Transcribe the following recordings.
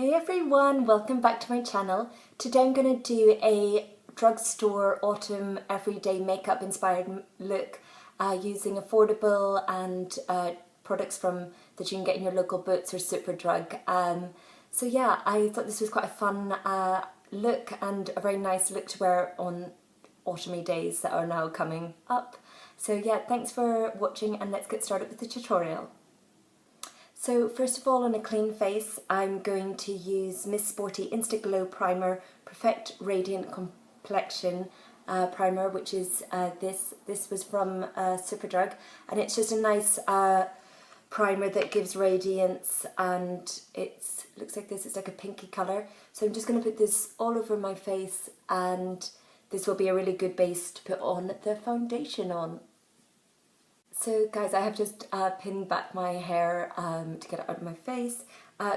Hey everyone, welcome back to my channel. Today I'm going to do a drugstore autumn everyday makeup inspired look using affordable and products from that you can get in your local Boots or Superdrug. So yeah, I thought this was quite a fun look and a very nice look to wear on autumny days that are now coming up. So yeah, thanks for watching and let's get started with the tutorial. So first of all, on a clean face, I'm going to use Miss Sporty Insta Glow Primer Perfect Radiant Complexion Primer, which is this. This was from Superdrug, and it's just a nice primer that gives radiance, and it looks like this. It's like a pinky colour. So I'm just going to put this all over my face, and this will be a really good base to put on the foundation on. So guys, I have just pinned back my hair to get it out of my face.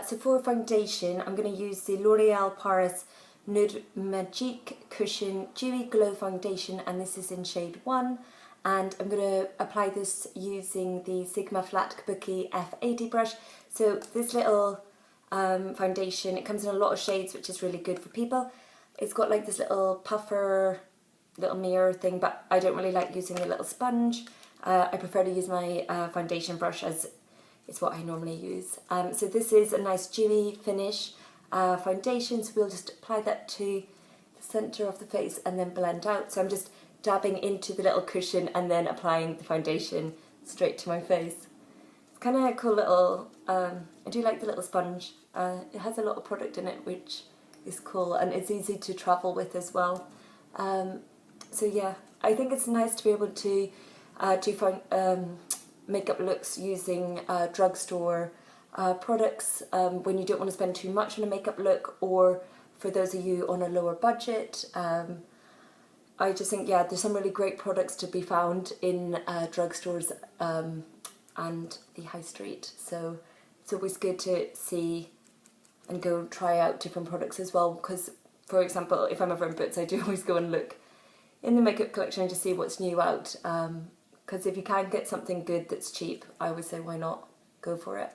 So for foundation, I'm going to use the L'Oreal Paris Nude Magique Cushion Dewy Glow Foundation, and this is in shade 1. And I'm going to apply this using the Sigma Flat Kabuki F80 brush. So this little foundation, it comes in a lot of shades, which is really good for people. It's got like this little puffer, little mirror thing, but I don't really like using a little sponge. I prefer to use my foundation brush, as it's what I normally use. So this is a nice dewy finish foundation, so we'll just apply that to the centre of the face and then blend out. So I'm just dabbing into the little cushion and then applying the foundation straight to my face. It's kind of a cool little, I do like the little sponge. It has a lot of product in it, which is cool, and it's easy to travel with as well. So yeah, I think it's nice to be able to makeup looks using drugstore products when you don't want to spend too much on a makeup look, or for those of you on a lower budget. I just think, yeah, there's some really great products to be found in drugstores and the high street, so it's always good to see and go try out different products as well, because for example, if I'm ever in Boots, I do always go and look in the makeup collection to see what's new out. Because if you can get something good that's cheap, I would say why not go for it.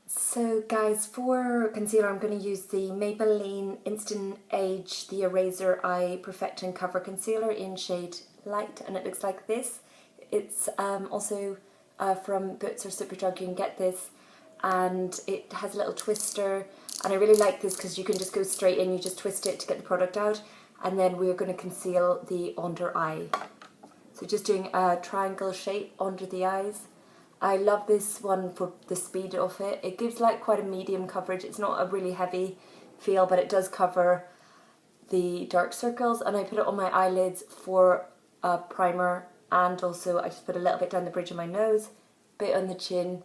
So guys, for concealer I'm going to use the Maybelline Instant Age The Eraser Eye Perfect and Cover Concealer in shade Light, and it looks like this. It's also from Boots or Superdrug, you can get this, and it has a little twister, and I really like this because you can just go straight in, you just twist it to get the product out. And then we're going to conceal the under eye. So just doing a triangle shape under the eyes. I love this one for the speed of it. It gives like quite a medium coverage. It's not a really heavy feel, but it does cover the dark circles. And I put it on my eyelids for a primer, and also I just put a little bit down the bridge of my nose, bit on the chin,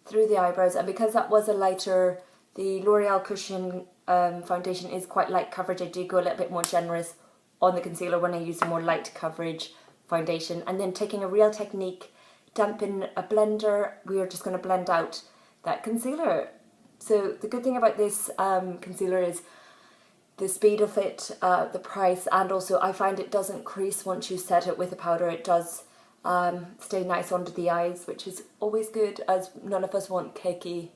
through the eyebrows. And because that was a lighter, the L'Oreal Cushion foundation is quite light coverage, I do go a little bit more generous on the concealer when I use a more light coverage foundation. And then taking a Real Technique dampen a blender, we are just going to blend out that concealer. So the good thing about this concealer is the speed of it, the price, and also I find it doesn't crease once you set it with a powder. It does stay nice under the eyes, which is always good, as none of us want cakey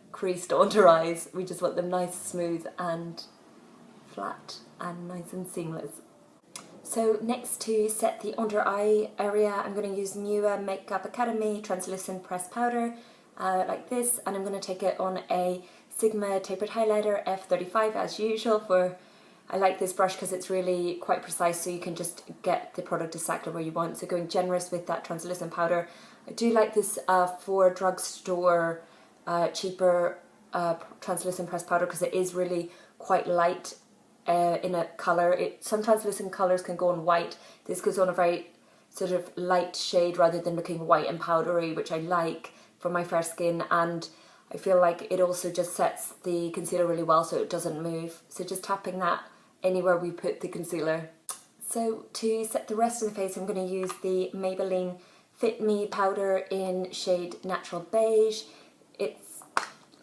creased under eyes. We just want them nice, smooth and flat and nice and seamless. So next, to set the under eye area, I'm going to use MUA Makeup Academy Translucent Pressed Powder like this, and I'm going to take it on a Sigma Tapered Highlighter F35 as usual. I like this brush because it's really quite precise, so you can just get the product exactly where you want. So going generous with that translucent powder. I do like this for drugstore cheaper translucent pressed powder, because it is really quite light in a colour. Some translucent colours can go on white. This goes on a very sort of light shade rather than looking white and powdery, which I like for my fair skin, and I feel like it also just sets the concealer really well so it doesn't move. So just tapping that anywhere we put the concealer. So to set the rest of the face, I'm going to use the Maybelline Fit Me powder in shade Natural Beige. It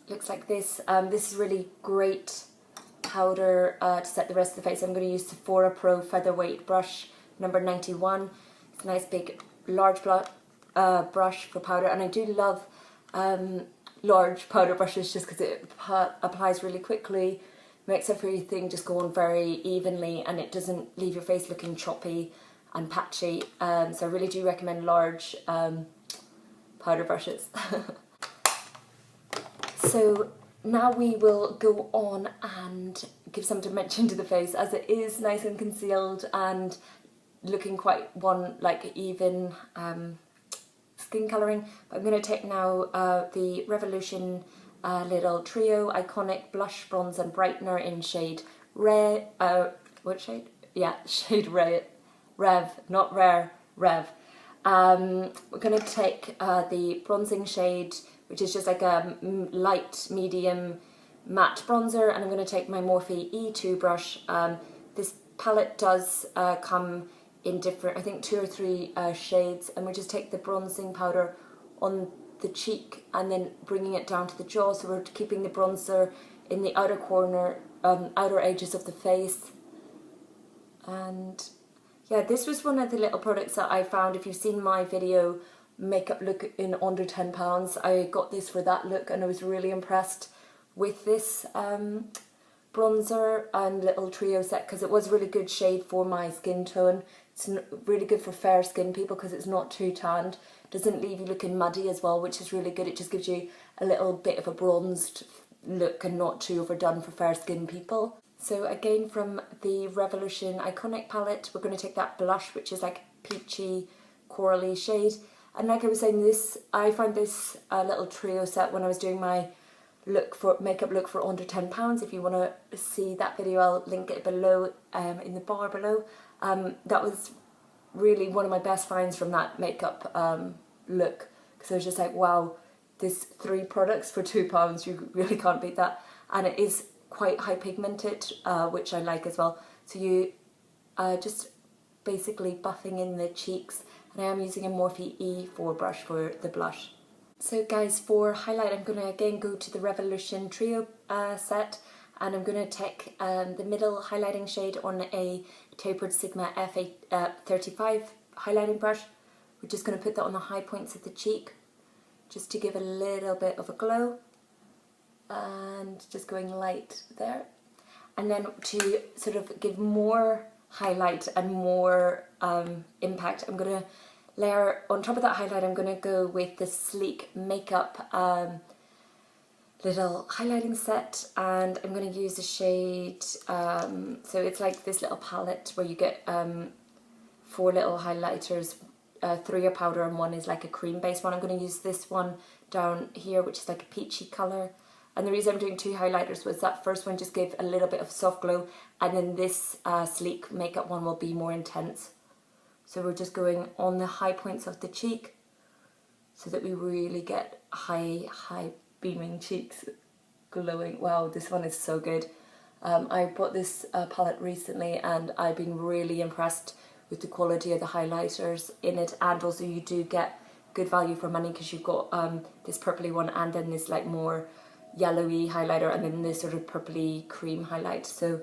looks like this. This is really great powder to set the rest of the face. I'm going to use Sephora Pro Featherweight brush number 91. It's a nice big large brush for powder, and I do love large powder brushes just because it applies really quickly, makes everything just go on very evenly, and it doesn't leave your face looking choppy and patchy. So I really do recommend large powder brushes. So now we will go on and give some dimension to the face, as it is nice and concealed and looking quite even skin colouring. But I'm going to take now the Revolution little trio iconic blush, bronze and brightener in shade red. What shade? Yeah, shade red. Rev, not rare, Rev. We're going to take the bronzing shade, which is just like a light medium matte bronzer, and I'm going to take my Morphe E2 brush. This palette does come in different, I think 2 or 3 shades, and we just take the bronzing powder on the cheek and then bringing it down to the jaw, so we're keeping the bronzer in the outer corner, outer edges of the face. And yeah, this was one of the little products that I found. If you've seen my video makeup look in under £10, I got this for that look, and I was really impressed with this bronzer and little trio set, because it was a really good shade for my skin tone. It's really good for fair skin people because it's not too tanned, doesn't leave you looking muddy as well, which is really good. It just gives you a little bit of a bronzed look and not too overdone for fair skin people. So again, from the Revolution iconic palette, we're going to take that blush, which is like peachy corally shade. And like I was saying, I found this little trio set when I was doing my makeup look for under £10. If you want to see that video, I'll link it below in the bar below. That was really one of my best finds from that makeup look, because I was just like, wow, this 3 products for £2, you really can't beat that. And it is quite high pigmented, which I like as well. So you just basically buffing in the cheeks, and I am using a Morphe E4 brush for the blush. So guys, for highlight, I'm going to again go to the Revolution trio set, and I'm going to take the middle highlighting shade on a tapered Sigma F35 highlighting brush. We're just going to put that on the high points of the cheek, just to give a little bit of a glow, and just going light there. And then to sort of give more highlight and more impact, I'm going to layer on top of that highlight. I'm going to go with the Sleek Makeup little highlighting set, and I'm going to use the shade, so it's like this little palette where you get 4 little highlighters, 3 are powder and 1 is like a cream based one. I'm going to use this one down here, which is like a peachy colour. And the reason I'm doing 2 highlighters was that first one just gave a little bit of soft glow, and then this Sleek Makeup one will be more intense. So we're just going on the high points of the cheek so that we really get high beaming cheeks glowing. Wow, this one is so good. I bought this palette recently, and I've been really impressed with the quality of the highlighters in it, and also you do get good value for money because you've got this purpley one, and then this like more yellowy highlighter, and then this sort of purpley cream highlight. So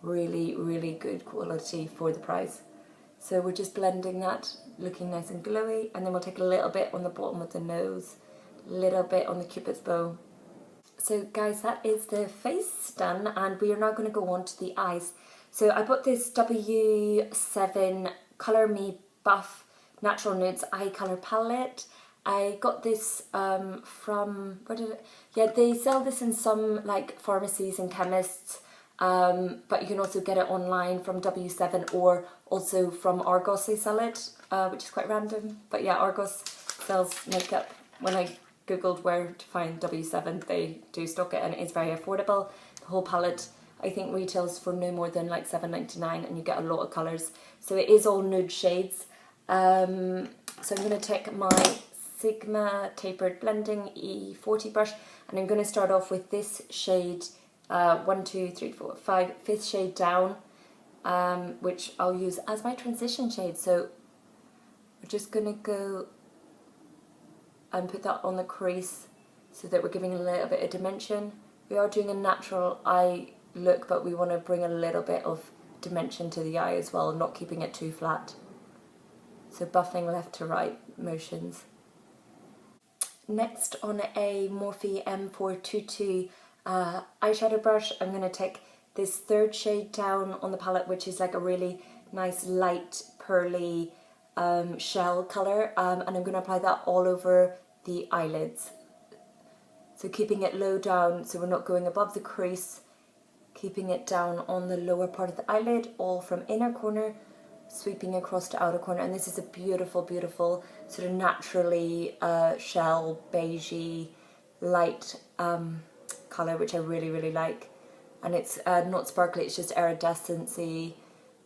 really, really good quality for the price. So we're just blending that, looking nice and glowy, and then we'll take a little bit on the bottom of the nose, a little bit on the cupid's bow. So guys, that is the face done, and we are now going to go on to the eyes. So I bought this W7 Colour Me Buff Natural Nudes eye colour palette. I got this from, where did it? Yeah, they sell this in some like pharmacies and chemists, but you can also get it online from W7, or also from Argos they sell it, which is quite random. But yeah, Argos sells makeup. When I googled where to find W7, they do stock it, and it is very affordable. The whole palette I think retails for no more than like $7.99, and you get a lot of colours. So it is all nude shades. So I'm going to take my Sigma Tapered Blending E40 brush, and I'm going to start off with this shade, 1, 2, 3, 4, 5, 5th shade down, which I'll use as my transition shade. So we're just going to go and put that on the crease so that we're giving a little bit of dimension. We are doing a natural eye look, but we want to bring a little bit of dimension to the eye as well, not keeping it too flat. So buffing left to right motions. Next, on a Morphe M422 eyeshadow brush, I'm going to take this third shade down on the palette, which is like a really nice light pearly shell colour, and I'm going to apply that all over the eyelids. So keeping it low down, so we're not going above the crease, keeping it down on the lower part of the eyelid, all from inner corner, sweeping across to outer corner. And this is a beautiful, beautiful sort of naturally shell beigey light colour, which I really, really like. And it's not sparkly, it's just iridescent-y,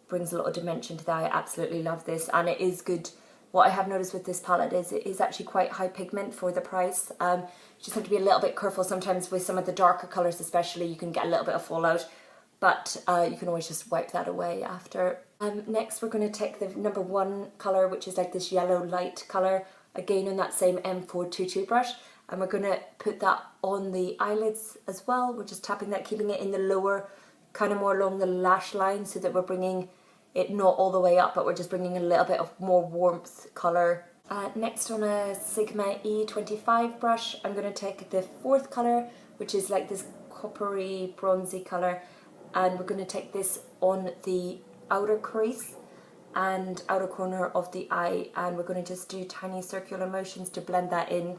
brings a lot of dimension to the eye. I absolutely love this, and it is good. What I have noticed with this palette is it is actually quite high pigment for the price. You just have to be a little bit careful sometimes with some of the darker colours especially. You can get a little bit of fallout, but you can always just wipe that away after. Next we're going to take the number 1 colour, which is like this yellow light colour, again on that same M422 brush, and we're going to put that on the eyelids as well. We're just tapping that, keeping it in the lower, kind of more along the lash line, so that we're bringing it not all the way up, but we're just bringing a little bit of more warmth colour. Next, on a Sigma E25 brush, I'm going to take the 4th colour, which is like this coppery bronzy colour, and we're going to take this on the outer crease and outer corner of the eye, and we're going to just do tiny circular motions to blend that in,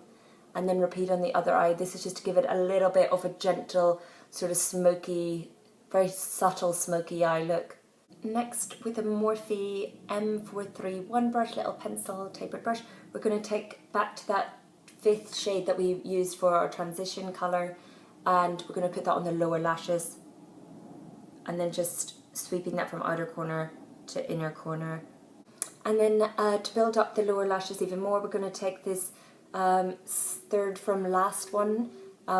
and then repeat on the other eye. This is just to give it a little bit of a gentle, sort of smoky, very subtle smoky eye look. Next, with a Morphe M431 brush, little pencil tapered brush, we're going to take back to that 5th shade that we used for our transition colour, and we're going to put that on the lower lashes, and then just sweeping that from outer corner to inner corner. And then to build up the lower lashes even more, we're going to take this 3rd from last one,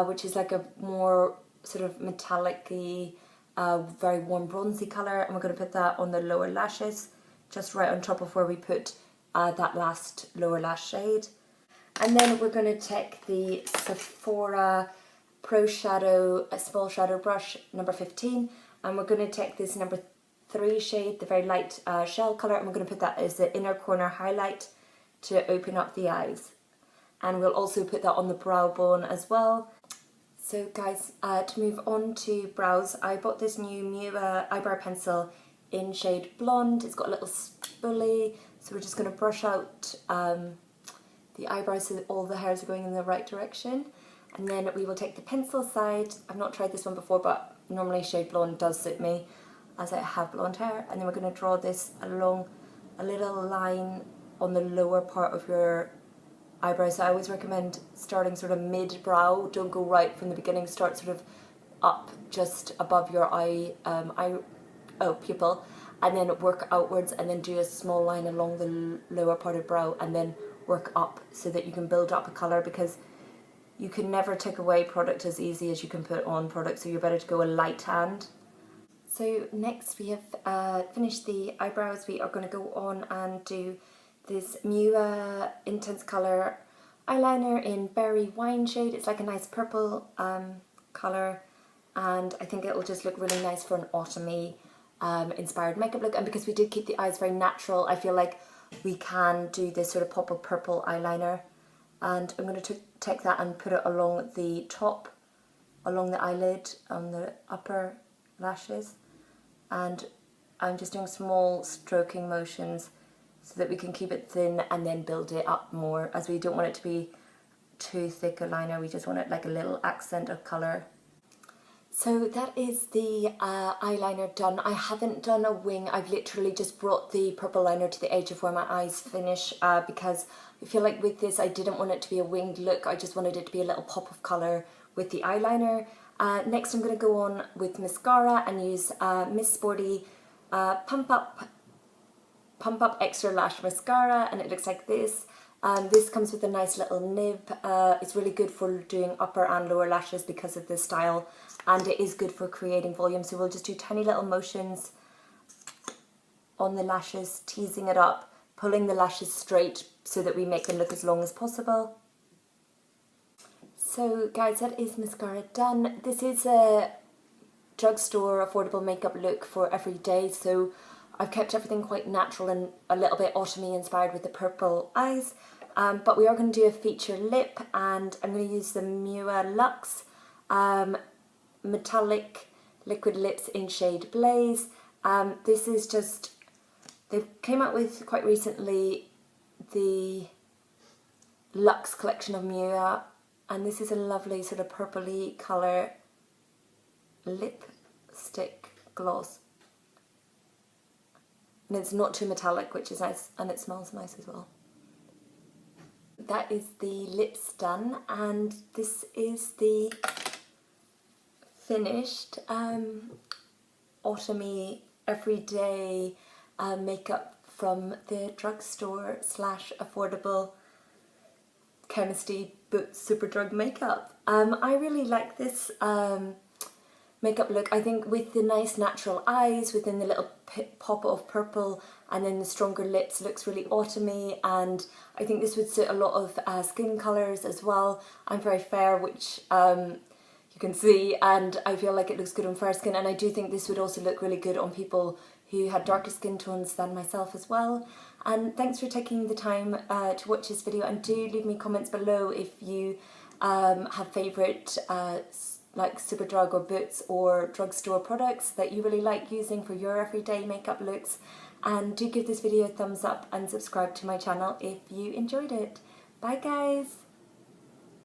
which is like a more sort of metallic-y, very warm bronzy colour, and we're going to put that on the lower lashes, just right on top of where we put that last lower lash shade. And then we're going to take the Sephora Pro Shadow, a small shadow brush, number 15, and we're going to take this number 3 shade, the very light shell colour, and we're going to put that as the inner corner highlight to open up the eyes. And we'll also put that on the brow bone as well. So guys, to move on to brows, I bought this new MUA eyebrow pencil in shade blonde. It's got a little spoolie, so we're just going to brush out the eyebrows so that all the hairs are going in the right direction. And then we will take the pencil side. I've not tried this one before, but normally shade blonde does suit me, as I have blonde hair. And then we're going to draw this along a little line on the lower part of your eyebrows. So I always recommend starting sort of mid-brow. Don't go right from the beginning. Start sort of up just above your pupil, and then work outwards, and then do a small line along the lower part of brow, and then work up so that you can build up a colour, because you can never take away product as easy as you can put on product, so you're better to go a light hand. So next we have finished the eyebrows. We are going to go on and do this MUA Intense Colour eyeliner in Berry Wine shade. It's like a nice purple colour, and I think it will just look really nice for an autumny inspired makeup look. And because we did keep the eyes very natural, I feel like we can do this sort of pop of purple eyeliner. And I'm going to take that and put it along the top, along the eyelid, on the upper lashes. And I'm just doing small stroking motions so that we can keep it thin and then build it up more, as we don't want it to be too thick a liner. We just want it like a little accent of colour. So that is the eyeliner done. I haven't done a wing. I've literally just brought the purple liner to the edge of where my eyes finish, because I feel like with this I didn't want it to be a winged look. I just wanted it to be a little pop of colour with the eyeliner. Next I'm going to go on with mascara and use Miss Sporty Pump Up Extra Lash Mascara, and it looks like this. This comes with a nice little nib. It's really good for doing upper and lower lashes because of the style, and it is good for creating volume. So we'll just do tiny little motions on the lashes, teasing it up, pulling the lashes straight so that we make them look as long as possible. So guys, that is mascara done. This is a drugstore affordable makeup look for every day, so I've kept everything quite natural and a little bit autumny inspired with the purple eyes. but we are going to do a feature lip, and I'm going to use the MUA Luxe Metallic Liquid Lips in shade Blaze. This is just, they came out with quite recently the Luxe collection of MUA, and this is a lovely sort of purpley colour lipstick gloss. And it's not too metallic, which is nice, and it smells nice as well. That is the lips done, and this is the finished autumny everyday makeup from the Drugstore / affordable chemistry boots Superdrug makeup. I really like this makeup look. I think with the nice natural eyes within the little pop of purple and then the stronger lips, looks really autumny, and I think this would suit a lot of skin colours as well. I'm very fair, which you can see, and I feel like it looks good on fair skin, and I do think this would also look really good on people who had darker skin tones than myself as well. And thanks for taking the time to watch this video, and do leave me comments below if you have favourite like Superdrug or Boots or Drugstore products that you really like using for your everyday makeup looks. And do give this video a thumbs up and subscribe to my channel if you enjoyed it. Bye guys!